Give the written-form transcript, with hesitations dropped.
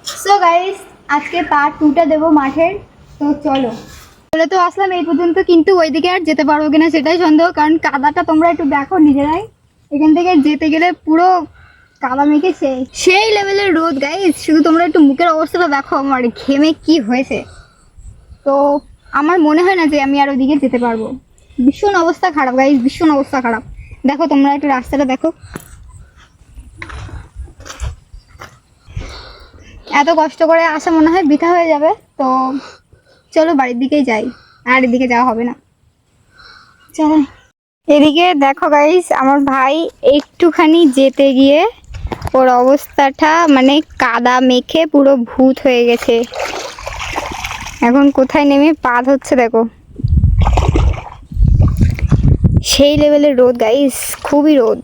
So guys আজকে part 2টা দেবো মাঠের। তো চলো চলে তো আসলাম এই পর্যন্ত, কিন্তু ওইদিকে আর যেতে পারবো কিনা সেটাই সন্দেহ, কারণ কাদাটা তোমরা একটু দেখো নিজেরাই। এখান থেকে যেতে গেলে পুরো কাদা মেখে সেই লেভেলের রোদ গাইস, শুধু তোমরা একটু মুখের অবস্থাটা দেখো আমার ঘেমে কি হয়েছে। তো আমার মনে হয় না যে আমি আর ওইদিকে যেতে পারবো। ভীষণ অবস্থা খারাপ গাইস, ভীষণ অবস্থা খারাপ। দেখো তোমরা একটু রাস্তাটা দেখো, এত কষ্ট করে আসা মনে হয় বৃথা হয়ে যাবে। তো চলো বাড়ির দিকেই যাই, আর এদিকে যাওয়া হবে না। চলো এদিকে দেখো গাইস, আমার ভাই একটুখানি যেতে গিয়ে ওর অবস্থাটা মানে কাদা মেখে পুরো ভূত হয়ে গেছে। এখন কোথায় নেমে পা ধরছে দেখো। সেই লেভেলের রোদ গাইস, খুবই রোদ।